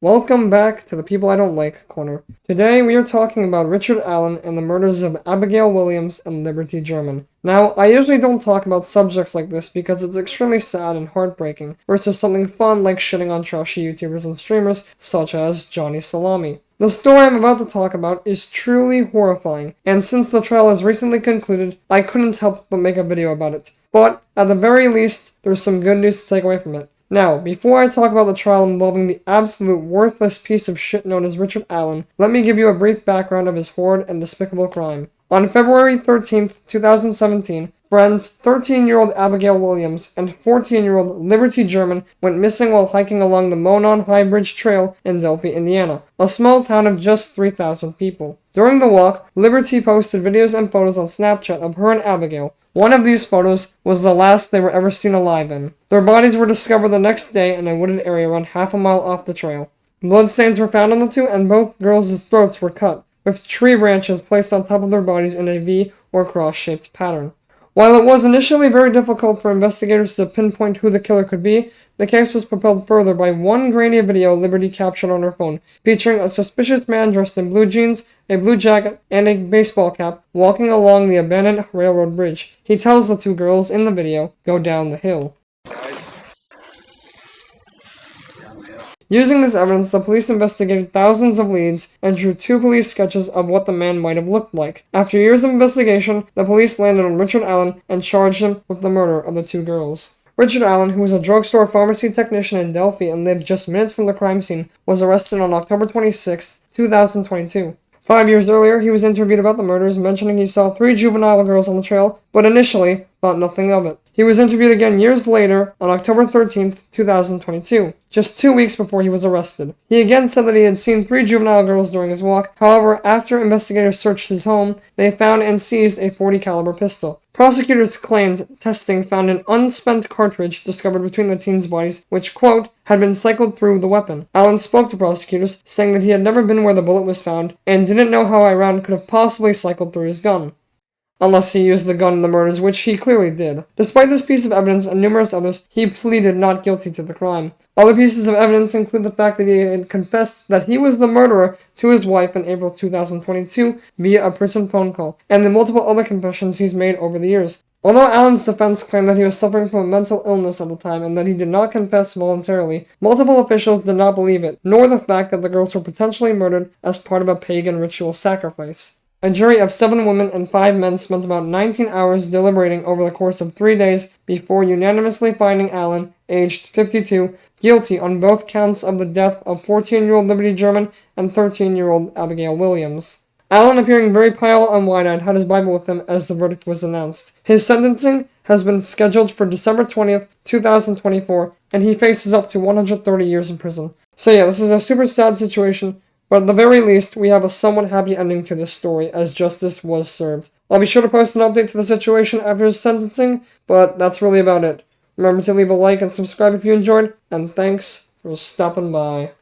Welcome back to the People I Don't Like corner. Today we are talking about Richard Allen and the murders of Abigail Williams and Liberty German. Now, I usually don't talk about subjects like this because it's extremely sad and heartbreaking, versus something fun like shitting on trashy YouTubers and streamers such as Johnny Salami. The story I'm about to talk about is truly horrifying, and since the trial has recently concluded, I couldn't help but make a video about it. But, at the very least, there's some good news to take away from it. Now, before I talk about the trial involving the absolute worthless piece of shit known as Richard Allen, let me give you a brief background of his horrid and despicable crime. On February 13th, 2017, friends 13-year-old Abigail Williams and 14-year-old Liberty German went missing while hiking along the Monon High Bridge Trail in Delphi, Indiana, a small town of just 3,000 people. During the walk, Liberty posted videos and photos on Snapchat of her and Abigail. One of these photos was the last they were ever seen alive in. Their bodies were discovered the next day in a wooded area around half a mile off the trail. Bloodstains were found on the two, and both girls' throats were cut, with tree branches placed on top of their bodies in a V or cross-shaped pattern. While it was initially very difficult for investigators to pinpoint who the killer could be, the case was propelled further by one grainy video Liberty captured on her phone, featuring a suspicious man dressed in blue jeans, a blue jacket, and a baseball cap, walking along the abandoned railroad bridge. He tells the two girls in the video, "Go down the hill." Using this evidence, the police investigated thousands of leads and drew two police sketches of what the man might have looked like. After years of investigation, the police landed on Richard Allen and charged him with the murder of the two girls. Richard Allen, who was a drugstore pharmacy technician in Delphi and lived just minutes from the crime scene, was arrested on October 26, 2022. 5 years earlier, he was interviewed about the murders, mentioning he saw 3 juvenile girls on the trail, but initially thought nothing of it. He was interviewed again years later, on October 13, 2022, just 2 weeks before he was arrested. He again said that he had seen 3 juvenile girls during his walk. However, after investigators searched his home, they found and seized a .40 caliber pistol. Prosecutors claimed testing found an unspent cartridge discovered between the teens' bodies, which, quote, had been cycled through the weapon. Allen spoke to prosecutors, saying that he had never been where the bullet was found, and didn't know how a round could have possibly cycled through his gun. Unless he used the gun in the murders, which he clearly did. Despite this piece of evidence and numerous others, he pleaded not guilty to the crime. Other pieces of evidence include the fact that he had confessed that he was the murderer to his wife in April 2022 via a prison phone call, and the multiple other confessions he's made over the years. Although Allen's defense claimed that he was suffering from a mental illness at the time and that he did not confess voluntarily, multiple officials did not believe it, nor the fact that the girls were potentially murdered as part of a pagan ritual sacrifice. A jury of 7 women and 5 men spent about 19 hours deliberating over the course of 3 days before unanimously finding Allen, aged 52, guilty on both counts of the death of 14-year-old Liberty German and 13-year-old Abigail Williams. Allen, appearing very pale and wide-eyed, had his Bible with him as the verdict was announced. His sentencing has been scheduled for December 20th, 2024, and he faces up to 130 years in prison. So yeah, this is a super sad situation, but at the very least, we have a somewhat happy ending to this story, as justice was served. I'll be sure to post an update to the situation after his sentencing, but that's really about it. Remember to leave a like and subscribe if you enjoyed, and thanks for stopping by.